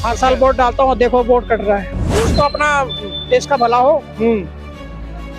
हर साल वोट डालता हूँ, देखो वोट कट रहा है। कुछ तो अपना देश का भला हो।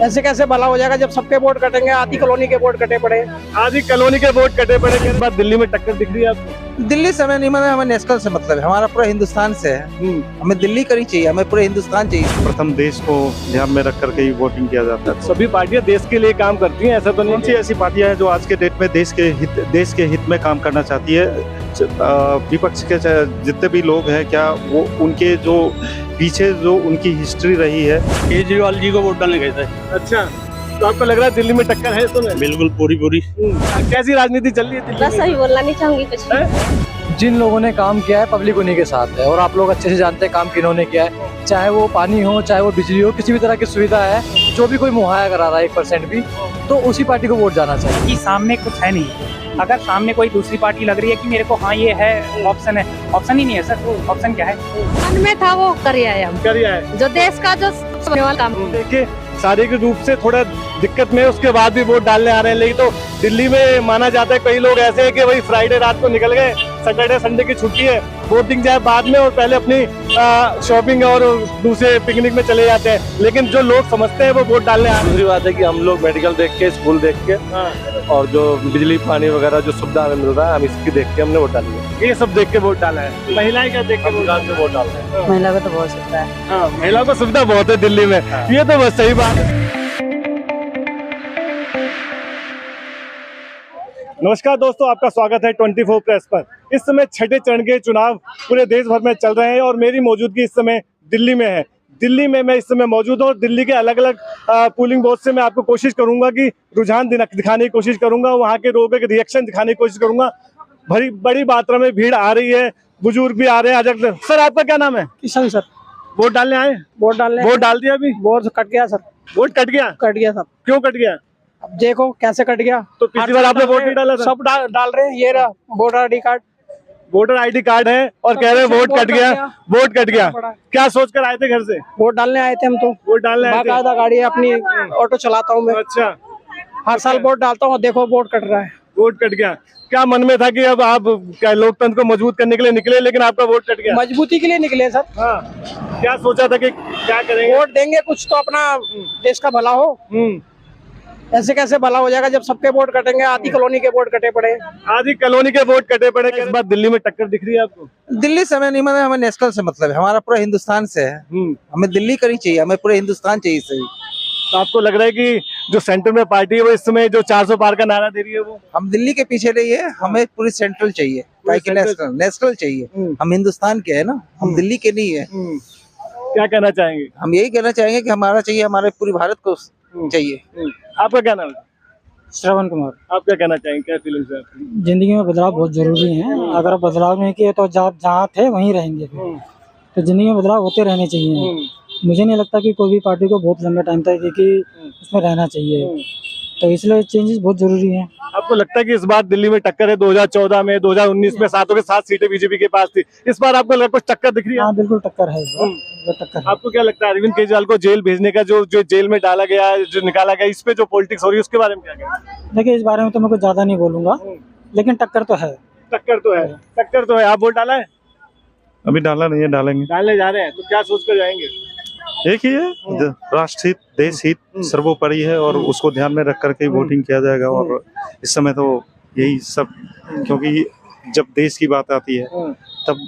ऐसे कैसे भला हो जाएगा जब सबके वोट कटेंगे? आधी कॉलोनी के वोट कटे पड़े। आधी कॉलोनी के वोट कटे पड़े। इस बार दिल्ली में टक्कर दिख रही है आपको? दिल्ली से हमें नहीं, हमें नेशनल से मतलब है, हमारा पूरा हिंदुस्तान से है। हमें दिल्ली का नहीं चाहिए, हमें पूरे हिंदुस्तान चाहिए। प्रथम देश को ध्यान में रख करके ही वोटिंग किया जाता है। सभी पार्टियां देश के लिए काम करती हैं, ऐसा तो नहीं? कौन सी ऐसी पार्टियां हैं जो आज के डेट में देश के हित में काम करना चाहती है? विपक्ष के जितने भी लोग हैं, क्या वो उनके जो पीछे जो उनकी हिस्ट्री रही है? केजरीवाल जी को वोट डालने गए थे। अच्छा, तो आपको लग रहा है दिल्ली में टक्कर है? तो बिल्कुल पूरी कैसी राजनीति चल रही है दिल्ली बस सही बोलना नहीं चाहूंगी कुछ। जिन लोगों ने काम किया है पब्लिक उन्हीं के साथ है, और आप लोग अच्छे से जानते हैं काम किन्होंने किया है। चाहे वो पानी हो, चाहे वो बिजली हो, किसी भी तरह की सुविधा है जो भी कोई मुहैया करा रहा है 1% भी, तो उसी पार्टी को वोट जाना चाहिए। कि सामने कुछ है नहीं, अगर सामने कोई दूसरी पार्टी लग रही है कि मेरे को हाँ ये है ऑप्शन है, ऑप्शन ही नहीं है सर। ऑप्शन क्या है? मन में था वो कर आया हम, करिए है। जो देश का जो होने वाला काम। देखिए शारीरिक रूप से थोड़ा दिक्कत में उसके बाद भी वोट डालने आ रहे हैं, लेकिन तो दिल्ली में माना जाता है कई लोग ऐसे हैं कि वही फ्राइडे रात को निकल गए, सैटरडे संडे की छुट्टी है, वोटिंग जाए बाद में और पहले अपनी शॉपिंग और दूसरे पिकनिक में चले जाते हैं। लेकिन जो लोग समझते हैं वो वोट डालने आ रहे हैं। दूसरी बात है कि हम लोग मेडिकल देख के, स्कूल देख के और जो बिजली पानी वगैरह जो सुविधा हमें मिल रहा है, हम इसकी देख के हमने वोट डाली है। ये सब देख के वोट डाला है। महिलाएं क्या देख के वोट डालते हैं? महिला को तो बहुत सुविधा है। हाँ, महिलाओं को सुविधा बहुत है दिल्ली में। ये तो बस सही बात है। नमस्कार दोस्तों, आपका स्वागत है 24 प्रेस पर। इस समय छठे चरण के चुनाव पूरे देश भर में चल रहे हैं और मेरी मौजूदगी इस समय दिल्ली में है। दिल्ली में मैं इस समय मौजूद हूँ और दिल्ली के अलग अलग पोलिंग बूथ से मैं आपको कोशिश करूंगा कि रुझान दिखाने की कोशिश करूंगा, वहाँ के लोगों के रिएक्शन दिखाने की कोशिश करूंगा। बड़ी मात्रा में भीड़ आ रही है, बुजुर्ग भी आ रहे हैं। सर आपका क्या नाम है? किशन सर। वोट डालने आए? वोट डाल दिया अभी? वोट कट गया सर। वोट कट गया सर। क्यों कट गया? अब देखो कैसे कट गया। तो पिछली बार आपने वोट नहीं डाला था? सब डाल रहे हैं। ये रहा वोटर आईडी कार्ड है और कह रहे हैं वोट कट गया। क्या सोचकर आए थे घर से? वोट डालने आए थे हम तो। वोट डालने आए थे? बाकायदा गाड़ी है अपनी, ऑटो चलाता हूँ मैं। अच्छा, हर साल वोट डालता हूँ, देखो वोट कट रहा है। वोट कट गया। क्या मन में था कि अब आप लोकतंत्र को मजबूत करने के लिए निकले, लेकिन आपका वोट कट गया? मजबूती के लिए निकले सर। हाँ, क्या सोचा था कि क्या करेंगे? वोट देंगे, कुछ तो अपना देश का भला हो। ऐसे कैसे भला हो जाएगा जब सबके वोट कटेंगे? आधी कॉलोनी के वोट कटे पड़े। आधी कॉलोनी के वोट कटे पड़े। इस बार दिल्ली में टक्कर दिख रही है आपको? दिल्ली से हमें नहीं, हमें नेशनल से मतलब है, हमारा पूरा हिंदुस्तान से है। हमें दिल्ली का नहीं चाहिए, हमें पूरे हिंदुस्तान चाहिए। सही। तो आपको लग रहा है कि जो सेंटर में पार्टी है वो इस समय जो 400 पार का नारा दे रही है, वो हम दिल्ली के पीछे नहीं है, हमें पूरी सेंट्रल चाहिए, नेशनल चाहिए। हम हिंदुस्तान के है ना, हम दिल्ली के नहीं है। क्या कहना चाहेंगे? हम यही कहना चाहेंगे कि हमारा चाहिए, हमारे पूरे भारत को चाहिए। आपका क्या नाम है? श्रवण कुमार। आप क्या कहना चाहेंगे? क्या फीलिंग्स है आपकी? जिंदगी में बदलाव बहुत जरूरी है। अगर बदलाव नहीं किए तो जहाँ थे वहीं रहेंगे। तो जिंदगी में बदलाव होते रहने चाहिए। मुझे नहीं लगता कि कोई भी पार्टी को बहुत लंबे टाइम तक कि उसमें रहना चाहिए, तो इसलिए चेंजेस बहुत जरूरी है। आपको लगता है कि इस बार दिल्ली में टक्कर है? 2014 में, 2019 में 7 के 7 सीटें बीजेपी के पास थी, इस बार आपको लगा कुछ टक्कर दिख रही है? हाँ बिल्कुल टक्कर है, टक्कर है। आपको क्या लगता है अरविंद केजरीवाल को जेल भेजने का, जो जेल में डाला गया, जो निकाला गया, इस पे जो पॉलिटिक्स हो रही है उसके बारे में क्या कहना? देखिए इस बारे में तो मैं कुछ ज्यादा नहीं बोलूंगा, लेकिन टक्कर तो है। टक्कर तो है। आप वोट डाला है? अभी डाला नहीं है, डालेंगे। डालने जा रहे हैं, तो क्या सोच कर जाएंगे? एक ही है, राष्ट्र हित, देश हित सर्वोपरि है और उसको ध्यान में रख करके वोटिंग किया जाएगा। और इस समय तो यही सब, क्योंकि जब देश की बात आती है तब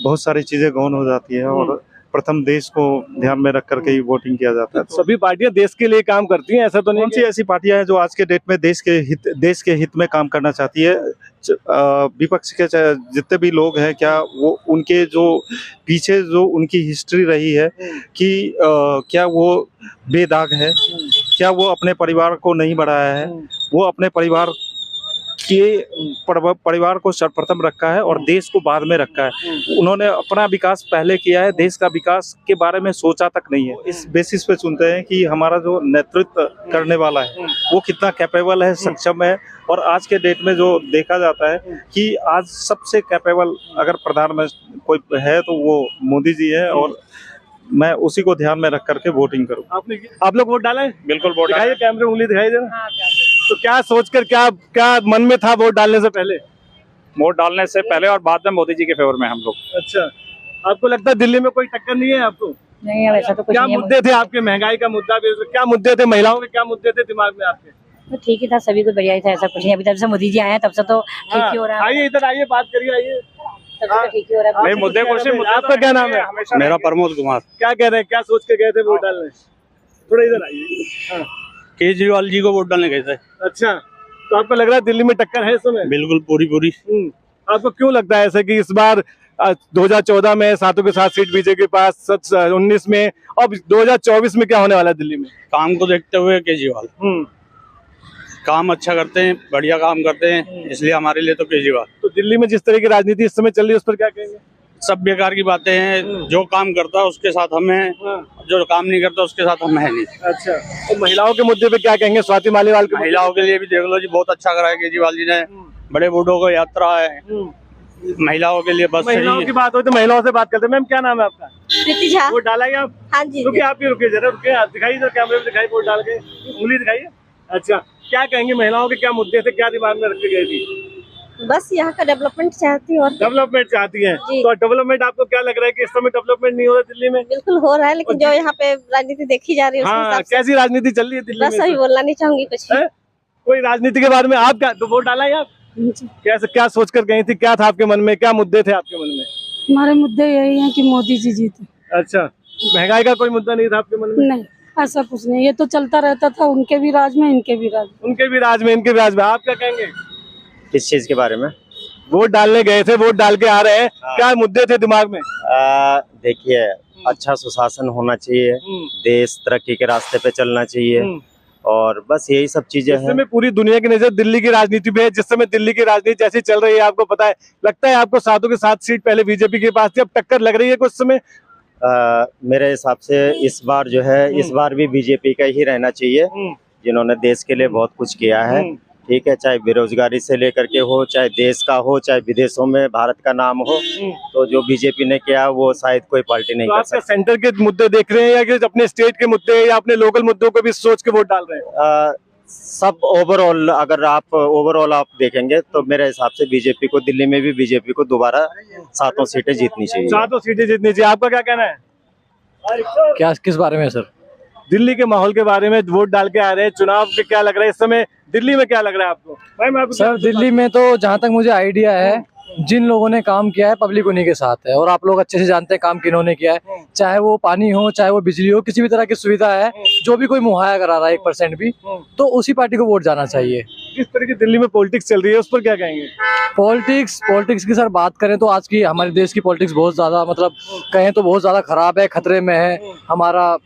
बहुत सारी चीजें गौण हो जाती है और प्रथम देश को ध्यान में रख करके ही वोटिंग किया जाता है। सभी पार्टियां देश के लिए काम करती हैं, ऐसा तो नहीं? कौन सी ऐसी पार्टियां हैं जो आज के डेट में देश के हित में काम करना चाहती है? विपक्ष के जितने भी लोग हैं, क्या वो उनके जो पीछे जो उनकी हिस्ट्री रही है कि क्या वो बेदाग है? क्या वो अपने परिवार को नहीं बढ़ाया है? वो अपने परिवार को सर्वप्रथम रखा है और देश को बाद में रखा है। उन्होंने अपना विकास पहले किया है, देश का विकास के बारे में सोचा तक नहीं है। इस बेसिस पे सुनते हैं कि हमारा जो नेतृत्व करने वाला है वो कितना कैपेबल है, सक्षम है। और आज के डेट में जो देखा जाता है कि आज सबसे कैपेबल अगर प्रधानमंत्री कोई है तो वो मोदी जी है और मैं उसी को ध्यान में रख करके वोटिंग करूँ। आप लोग वोट डाला है? बिल्कुल वोट दिखाइए, कैमरे उंगली दिखाई दे रहा। तो क्या सोचकर, क्या मन में था वोट डालने से पहले? वोट डालने से पहले और बाद में मोदी जी के फेवर में हम लोग। अच्छा, आपको लगता है दिल्ली में कोई टक्कर नहीं है आपको? नहीं है वैसा तो कुछ क्या नहीं है। मुद्दे थे आपके? महंगाई का मुद्दा भी, क्या मुद्दे थे? महिलाओं के क्या मुद्दे थे दिमाग में आपके? तो ठीक ही था, सभी को बढ़िया ही था, ऐसा कुछ नहीं। अभी तब से मोदी जी आए हैं तब से तो ठीक ही हो रहा है, आइए इधर आइए, बात करिए, आइए। तब से तो ठीक ही हो रहा है। मुद्दे आपका क्या नाम है? मेरा प्रमोद कुमार। क्या कह रहे हैं, क्या सोच के गए थे वोट डालने? थोड़ा इधर आइए। हाँ। केजरीवाल जी को वोट डालने गए थे। अच्छा, तो आपको लग रहा है दिल्ली में टक्कर है इस समय? बिल्कुल पूरी। आपको क्यों लगता है ऐसा कि इस बार 2014 में सातों के साथ सीट बीजेपी के पास, 19 में, अब 2024 में क्या होने वाला है दिल्ली में? काम को देखते हुए केजरीवाल काम अच्छा करते हैं, बढ़िया काम करते हैं, इसलिए हमारे लिए तो केजरीवाल। तो दिल्ली में जिस तरह की राजनीति इस समय चल रही है उस पर क्या कहेंगे? सब बेकार की बातें हैं। जो काम करता है उसके साथ हम हैं, जो काम नहीं करता उसके साथ हम हैं नहीं। अच्छा, तो महिलाओं के मुद्दे पे क्या कहेंगे? स्वाति मालीवाल के महिलाओं के लिए भी देख लो जी, बहुत अच्छा करा है केजरीवाल जी ने। बड़े बूढ़ों को यात्रा है, महिलाओं के लिए बस महिलाओं की बात हो तो महिलाओं से बात करते हैं। मैम क्या नाम है आपका? प्रीति झा। वोट डाला है आप? हाँ जी। रुकिए, आप ही रुकिए जरा, रुकिए, दिखाइए जरा कैमरे में, दिखाइए वोट डाल के, उंगली दिखाइए। अच्छा, क्या कहेंगे? महिलाओं के क्या मुद्दे थे, क्या दिमाग में रखी गई थी? बस यहाँ का डेवलपमेंट चाहती हूँ। डेवलपमेंट चाहती हैं। जी। तो डेवलपमेंट आपको क्या लग रहा है कि इस समय डेवलपमेंट नहीं हो रहा दिल्ली में? बिल्कुल हो रहा है, लेकिन जो यहाँ पे राजनीति देखी जा रही है उसके हाँ, हिसाब से कैसी राजनीति चल रही है दिल्ली में? बस अभी बोलना नहीं चाहूंगी कुछ। है? कोई राजनीति के बारे में आप क्या, तो वोट डाला है आप? कैसे, क्या सोच कर गई थी? क्या था आपके मन में? क्या मुद्दे थे आपके मन में? हमारे मुद्दे यही हैं कि मोदी जी जीते। अच्छा, महंगाई का कोई मुद्दा नहीं था आपके मन में? नहीं, ऐसा कुछ नहीं, ये तो चलता रहता था, उनके भी राज में, इनके भी राज में। उनके भी राज में, इनके भी राज में। आप क्या कहेंगे किस चीज के बारे में? वोट डालने गए थे, वोट डाल के आ रहे हैं, क्या मुद्दे थे दिमाग में? देखिए, अच्छा सुशासन होना चाहिए, देश तरक्की के रास्ते पे चलना चाहिए, और बस यही सब चीजें हैं। इस समय पूरी दुनिया की नजर दिल्ली की राजनीति पे है। जिस समय दिल्ली की राजनीति जैसी चल रही है, आपको पता है, लगता है आपको सातों के 7 सीट पहले बीजेपी के पास थी, अब टक्कर लग रही है कुछ समय? मेरे हिसाब से इस बार जो है, इस बार भी बीजेपी का ही रहना चाहिए, जिन्होंने देश के लिए बहुत कुछ किया है। ठीक है, चाहे बेरोजगारी से लेकर के हो, चाहे देश का हो, चाहे विदेशों में भारत का नाम हो, तो जो बीजेपी ने किया वो शायद कोई पार्टी नहीं कर सकती। सेंटर के मुद्दे देख रहे हैं या कि अपने स्टेट के मुद्दे या अपने लोकल मुद्दों को भी सोच के वोट डाल रहे हैं? सब ओवरऑल, अगर आप ओवरऑल आप देखेंगे तो मेरे हिसाब से बीजेपी को, दिल्ली में भी बीजेपी को दोबारा 7 सीटें जीतनी चाहिए। 7 सीटें जीतनी चाहिए। आपका क्या कहना है? क्या, किस बारे में सर? दिल्ली के माहौल के बारे में, वोट डाल के आ रहे हैं, चुनाव के क्या लग रहा है इस समय दिल्ली में? क्या लग रहा है आपको? भाई मैं आपको सर, दिल्ली में तो जहाँ तक मुझे आइडिया है, जिन लोगों ने काम किया है पब्लिक उन्हीं के साथ है, और आप लोग अच्छे से जानते हैं काम किन्होंने किया है। चाहे वो पानी हो, चाहे वो बिजली हो, किसी भी तरह की सुविधा है, जो भी कोई मुहैया करा रहा है 1% भी, तो उसी पार्टी को वोट जाना चाहिए। जिस तरह की दिल्ली में पॉलिटिक्स चल रही है उस पर क्या कहेंगे? पॉलिटिक्स की सर बात करें तो आज की हमारे देश की पॉलिटिक्स बहुत ज्यादा, मतलब कहें तो बहुत ज्यादा खराब है, खतरे में है। हमारा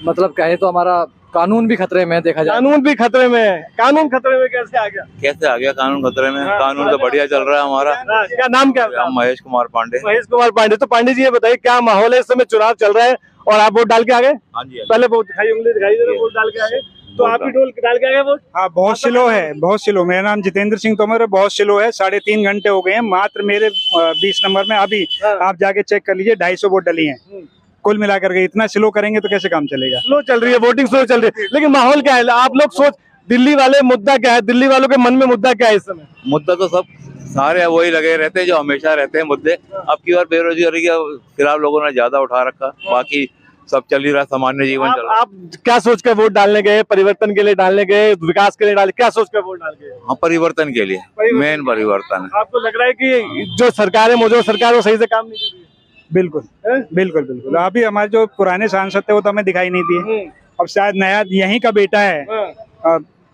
मतलब कहें तो हमारा कानून भी खतरे में है, देखा जाए। कानून भी खतरे में है? कानून खतरे में कैसे आ गया? कैसे आ गया कानून खतरे में? कानून तो बढ़िया चल रहा है हमारा। क्या नाम क्या है? महेश कुमार पांडे। महेश कुमार पांडे। तो पांडे जी ये बताइए, क्या माहौल है इस समय? चुनाव चल रहा है और आप वोट डाल के आ गए? हाँ जी। पहले वोट दिखाई, उंगली दिखाई जरा, वोट डाल के आ गए, तो आप भी डाल के आ गए वोट? हाँ, बहुत स्लो है, बहुत स्लो। मेरा नाम जितेंद्र सिंह तोमर है। बहुत स्लो है, 3.5 घंटे हो गए हैं मात्र मेरे 20 नंबर में। अभी आप जाके चेक कर लीजिए, 250 वोट डली हैं कुल मिलाकर के। इतना स्लो करेंगे तो कैसे काम चलेगा? स्लो चल रही है, वोटिंग स्लो चल रही है, लेकिन माहौल क्या है? आप लोग सोच, दिल्ली वाले मुद्दा क्या है? दिल्ली वालों के मन में मुद्दा क्या है इस समय? मुद्दा तो सब सारे वही लगे रहते हैं जो हमेशा रहते हैं मुद्दे। अब की बार बेरोजगारी का फिलहाल लोगों ने ज्यादा उठा रखा, बाकी सब चल ही रहा, सामान्य जीवन चल रहा। आप क्या सोच कर वोट डालने गए? परिवर्तन के लिए डालने गए, विकास के लिए डाले, क्या सोच कर वोट डाल गए? हाँ, परिवर्तन के लिए, मेन परिवर्तन है। आपको लग रहा है कि जो सरकार है, मौजूदा सरकार, वो सही से काम नहीं कर रही है? बिल्कुल बिल्कुल बिल्कुल। अभी हमारे जो पुराने सांसद थे वो तो हमें दिखाई नहीं दिए। अब शायद नया यहीं का बेटा है,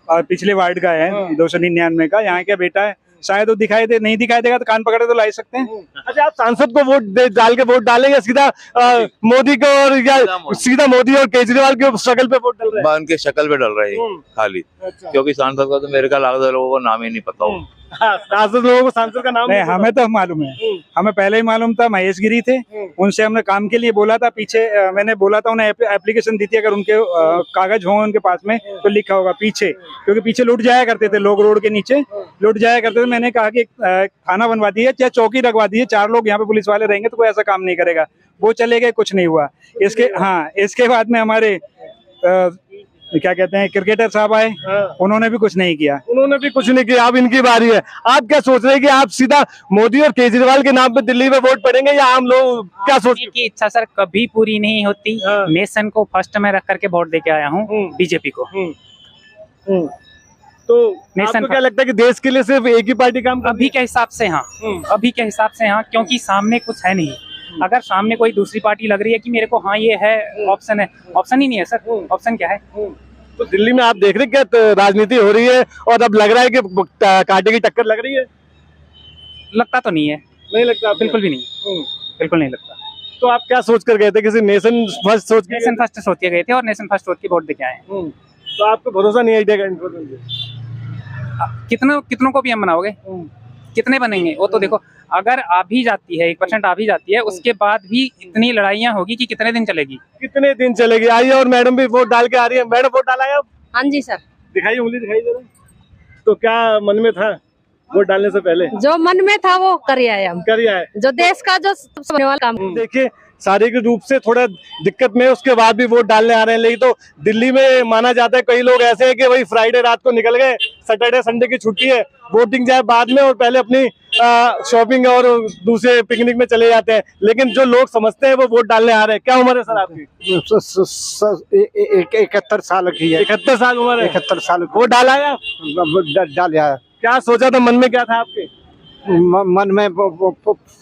पिछले वार्ड का है, 299 का, यहाँ का बेटा है, शायद वो दिखाई दे, नहीं दिखाई देगा तो कान पकड़े तो ला सकते हैं। अच्छा, आप सांसद को वोट डाल के वोट डालेंगे सीधा मोदी को, और या सीधा मोदी और केजरीवाल के शक्ल पे वोट डल रहे हैं? उनके शक्ल पे डल रही है खाली। अच्छा। क्योंकि सांसद का तो मेरे का लागत लोगों को नाम ही नहीं पता हो। सांसद लोगों को सांसद का नाम नहीं, हमें तो मालूम है, हमें पहले ही मालूम था। महेश गिरी थे, उनसे हमने काम के लिए बोला था। पीछे मैंने बोला था, उन्हें एप्लीकेशन दी थी, अगर उनके कागज हों उनके पास में तो लिखा होगा पीछे, क्योंकि पीछे लुट जाया करते थे लोग, रोड के नीचे लुट जाया करते थे। मैंने कहा कि थाना बनवा दिए, चाहे चौकी रखवा दिए, 4 लोग यहाँ पे पुलिस वाले रहेंगे तो कोई ऐसा काम नहीं करेगा। वो चले गए, कुछ नहीं हुआ। इसके बाद में हमारे क्या कहते हैं क्रिकेटर साहब आए, उन्होंने भी कुछ नहीं किया। उन्होंने भी कुछ नहीं किया। अब इनकी बारी है। आप क्या सोच रहे हैं कि आप सीधा मोदी और केजरीवाल के नाम पे दिल्ली में वोट पड़ेंगे या आम लोग क्या सोच रहे हैं? की इच्छा सर कभी पूरी नहीं होती। नेशन को फर्स्ट में रख करके वोट देके आया हूँ बीजेपी को। तो आपको क्या लगता है कि देश के लिए सिर्फ एक ही पार्टी काम अभी के हिसाब से हाँ, अभी के हिसाब से हाँ, क्योंकि सामने कुछ है नहीं। अगर सामने कोई दूसरी पार्टी लग रही है कि मेरे को हाँ ये है ऑप्शन है, ऑप्शन ही नहीं है सर। ऑप्शन क्या है? तो दिल्ली में आप देख रहे हैं क्या राजनीति हो रही है और अब लग रहा है कि कांटे की टक्कर लग रही है? लगता तो नहीं है। नहीं लगता? बिल्कुल भी नहीं, बिल्कुल नहीं लगता। तो आप क्या सोच कर गए थे? किसी नेशन फर्स्ट सोच के? नेशन फर्स्ट सोच के गए थे और नेशन फर्स्ट सोच के वोट देके आए। तो आपको भरोसा नहीं है? कितनों को भी हम बनाओगे? कितने बनेंगे? वो तो देखो, अगर आ भी जाती है 1% आ भी जाती है, उसके बाद भी इतनी लड़ाइयाँ होगी कि कितने दिन चलेगी? कितने दिन चलेगी? आइए, और मैडम भी वोट डाल के आ रही है। मैडम वोट डाला है आप? हाँ जी सर। दिखाइए, उंगली दिखाई जरा। तो क्या मन में था वोट डालने से पहले? जो मन में था वो कर आए हम। कर आए। जो देश का जो सबसे वाला काम। देखिए, शारीरिक रूप से थोड़ा दिक्कत में उसके बाद भी वोट डालने आ रहे हैं। लेकिन तो दिल्ली में माना जाता है, कई लोग ऐसे हैं कि वही फ्राइडे रात को निकल गए, सैटरडे संडे की छुट्टी है, वोटिंग जाए बाद में और पहले अपनी शॉपिंग और दूसरे पिकनिक में चले जाते हैं। लेकिन जो लोग समझते हैं वो वोट डालने आ रहे हैं। क्या उम्र है सर आपकी? 71 साल की है। 71 साल उम्र है? 71 साल। वोट डाला है? डाला। क्या सोचा था? मन में क्या था आपके? मन में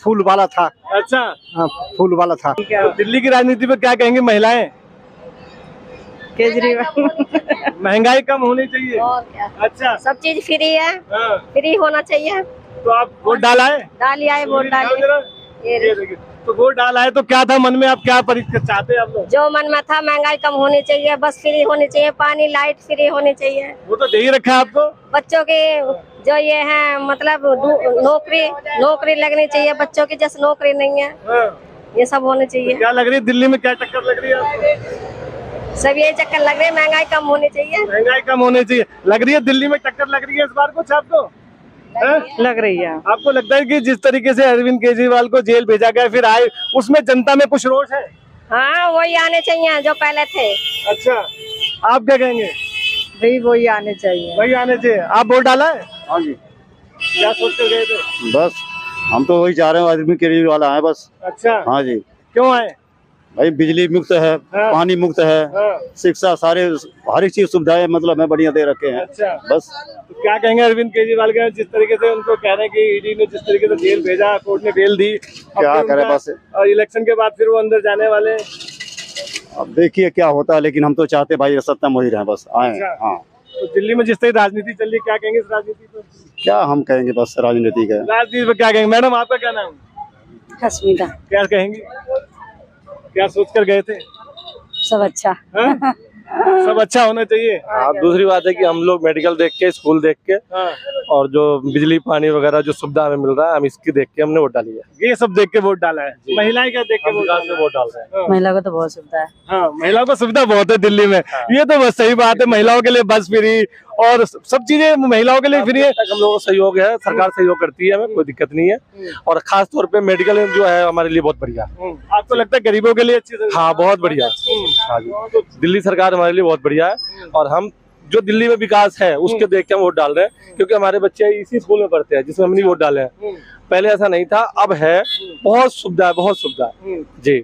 फूल वाला था। अच्छा, हाँ, फूल वाला था। तो दिल्ली की राजनीति पे क्या कहेंगे महिलाएं? केजरीवाल। महंगाई कम होनी चाहिए। और क्या? अच्छा, सब चीज फ्री है। हाँ। फ्री होना चाहिए। तो आप वोट डाला है? डालिए आए वोट डालिए। तो वोट डाला है तो क्या था मन में? आप क्या चाहते हैं आप लोग? जो मन में था, महंगाई कम होनी चाहिए, बस फ्री होनी चाहिए, पानी लाइट फ्री होनी चाहिए। वो तो दे ही रखा है आपको। बच्चों के जो ये है मतलब नौकरी लगनी चाहिए बच्चों की, जैसे नौकरी नहीं है। ये सब होने चाहिए। तो क्या लग रही है दिल्ली में, क्या टक्कर लग रही है आपको? सब यही चक्कर लग रही है, महंगाई कम होनी चाहिए। महंगाई कम होनी चाहिए। लग रही है दिल्ली में टक्कर लग रही है इस बार कुछ आपको? लग रही है। आपको लगता है कि जिस तरीके से अरविंद केजरीवाल को जेल भेजा गया फिर आए, उसमें जनता में कुछ रोष है? हाँ, वही आने चाहिए जो पहले थे। अच्छा, आप क्या कहेंगे? भाई वही आने चाहिए। वही आने चाहिए। आप वोट डाला है? हाँ जी। क्या सोच कर गए थे? बस हम तो वही चाह रहे हैं, अरविंद केजरीवाल आए बस। अच्छा, हाँ जी। क्यों आए? भाई बिजली मुक्त है, पानी मुक्त है, शिक्षा, सारे हर एक चीज सुविधाएं मतलब मैं बढ़िया दे रखे हैं। अच्छा, बस। तो क्या कहेंगे अरविंद केजरीवाल के, जिस तरीके से उनको कह रहे हैं कि ईडी ने जिस तरीके से जेल भेजा, कोर्ट ने बेल दी, क्या करे बस। और इलेक्शन के बाद फिर वो अंदर जाने वाले। अब देखिए क्या होता है, लेकिन हम तो चाहते भाई सत्ता में ही रहे, बस आए। हाँ। तो दिल्ली में जिस तरह राजनीति चल रही है, क्या कहेंगे इस राजनीति पर? क्या हम कहेंगे, बस राजनीति का। राजनीति पर क्या कहेंगे? मैडम आपका क्या नाम? हस्मिता। क्या कहेंगे? क्या सोच कर गए थे? सब अच्छा। सब अच्छा होना चाहिए। आप दूसरी बात है कि हम लोग मेडिकल देख के, स्कूल देख के और जो बिजली पानी वगैरह जो सुविधा हमें मिल रहा है, हम इसकी देख के हमने वोट डाली है। ये सब देख के वोट डाला है। महिलाएं क्या देख के वोट डाल रहे हैं? महिला को तो बहुत सुविधा है। हाँ, महिलाओं को सुविधा बहुत है दिल्ली में। ये तो बस सही बात है। महिलाओं के लिए बस फ्री और सब चीजें महिलाओं के लिए फ्री है। हम लोगों का सहयोग है, सरकार सहयोग करती है, हमें कोई दिक्कत नहीं है। और खास तौर पे मेडिकल जो है हमारे लिए बहुत बढ़िया। आपको लगता है गरीबों के लिए अच्छी? हाँ, बहुत बढ़िया। हाँ जी, दिल्ली सरकार हमारे लिए बहुत बढ़िया है। और हम जो दिल्ली में विकास है उसके देख के हम वोट डाल रहे हैं, क्योंकि हमारे बच्चे इसी स्कूल में पढ़ते हैं जिसमें हम नहीं वोट डाले हैं। पहले ऐसा नहीं था, अब है। बहुत सुविधा है, बहुत सुविधा जी।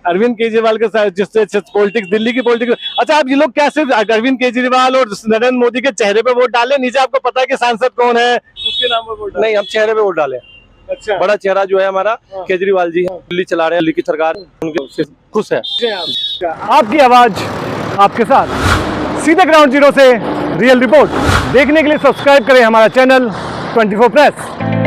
अरविंद केजरीवाल के साथ जिससे पॉलिटिक्स, दिल्ली की पॉलिटिक्स। अच्छा, आप ये लोग क्या सिर्फ अरविंद केजरीवाल और नरेंद्र मोदी के चेहरे पे वोट डाले, नीचे आपको पता है कि सांसद कौन है, उसके नाम पर वोट? नहीं, हम चेहरे पे वोट डाले। अच्छा, बड़ा चेहरा जो है हमारा केजरीवाल जी है, दिल्ली चला रहे हैं, दिल्ली की सरकार उनके खुश है। आपकी आवाज आपके साथ, सीधे ग्राउंड जीरो से रियल रिपोर्ट देखने के लिए सब्सक्राइब करें हमारा चैनल 24 प्रेस।